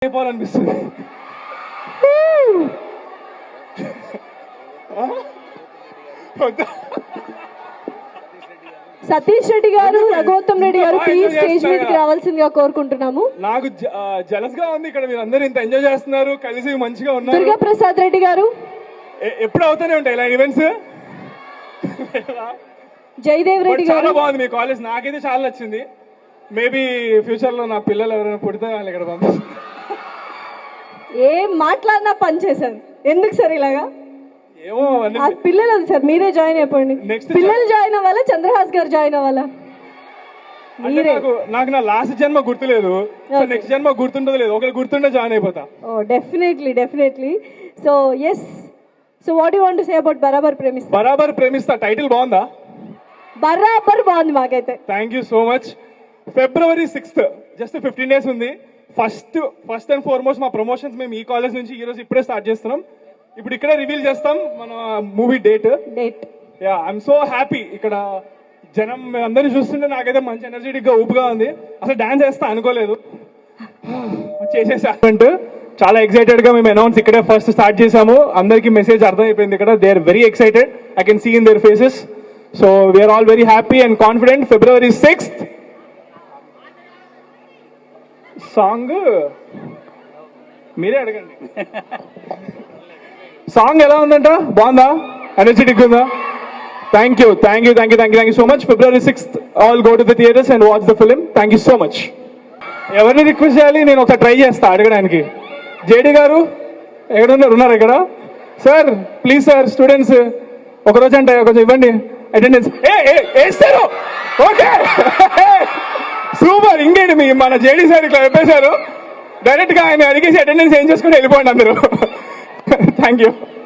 అయిపోవాలనిపిస్తుంది. సతీష్ రెడ్డి గారు, రఘువంతం రెడ్డి గారు please stage మీదకి రావాల్సిందిగా కోరుకుంటున్నాము. నాకు జలస్ గా ఉంది ఇక్కడ, మీరు అందరూ ఇంత ఎంజాయ్ చేస్తున్నారు, కలిసి మంచిగా ఉన్నారు. దుర్గా ప్రసాద్ రెడ్డి గారు, ఎప్పుడు అవుతూనే ఉంటాయి ఇలా ఈవెంట్స్. జయదేవ్ రెడ్డి గారు, చాలా బాగుంది మీ కాలేజ్, నాకైతే చాలా నచ్చింది. మేబీ ఫ్యూచర్ లో నా పిల్లలు ఎవరైనా పుడితే వాళ్ళు ఇక్కడ పంపిస్తారు. ఏం మాట్లాడినా పని చేశారు. ఎందుకు సార్ ఇలాగా? ఏమో పిల్లలు సార్, మీరే జాయిన్ అయిపోండి. పిల్లలు జాయిన్ అవ్వాలా, చంద్రహాస్ గారు జాయిన్ అవ్వాలా? నాకు నా లాస్ట్ జన్మ గుర్తులేదు, నెక్స్ట్ జన్మ గుర్తుండదు లేదు, ఒకరు గుర్తుండే జాయిన్ అయిపోతా. Oh definitely. So yes, so what you want to say about బరాబర్ ప్రేమిస్తా? బరాబర్ ప్రేమిస్తా టైటిల్ బాగుందా? బరాబర్ బాగుంది మాకైతే. Thank you so much. February 6th just 15 days ఉంది. ఫస్ట్ అండ్ ఫార్మోస్ట్ మా ప్రమోషన్స్ మేము ఈ కాలేజ్ నుంచి ఈ రోజు ఇప్పుడే స్టార్ట్ చేస్తున్నాం. ఇప్పుడు ఇక్కడే రివీల్ చేస్తాం మన movie date. Yeah, I'm so happy. ఇక్కడ జనం అందరినీ చూస్తుంటే నాకైతే మంచి ఎనర్జెటిక్ గా ఊపుగా ఉంది. అసలు డాన్స్ చేస్తా అనుకోలేదు, చేసేసా. చాలా ఎక్సైటెడ్ గా మేము అనౌన్స్ ఇక్కడే ఫస్ట్ స్టార్ట్ చేసాము. అందరికీ మెసేజ్ అర్థమైపోయింది ఇక్కడ. They are very excited, I can see in their faces. So we are all very happy and confident. February 6th song మీరే అడగండి. సాంగ్ ఎలా ఉందంట? బాగుందా? ఎనర్జెటిక్ ఉందా? Thank you so much. February 6th all go to the theatres and watch the film. Thank you so much. ఎవరిని request చేయాలి? నేను ఒకసారి ట్రై చేస్తా అడగడానికి. జేడి గారు ఉన్నారు ఇక్కడ? సార్ ప్లీజ్ సార్, స్టూడెంట్స్ ఒకరోజు అంటే కొంచెం ఇవ్వండి అటెండెన్స్. వేస్తారు. Okay super. ఇంకేంటి మీ మన జేడీ సార్ ఇట్లా చెప్పేశారు, డైరెక్ట్ గా ఆయన అడిగేసి అటెండెన్స్ ఏం చేసుకుని వెళ్ళిపోండి అందరూ. Thank you.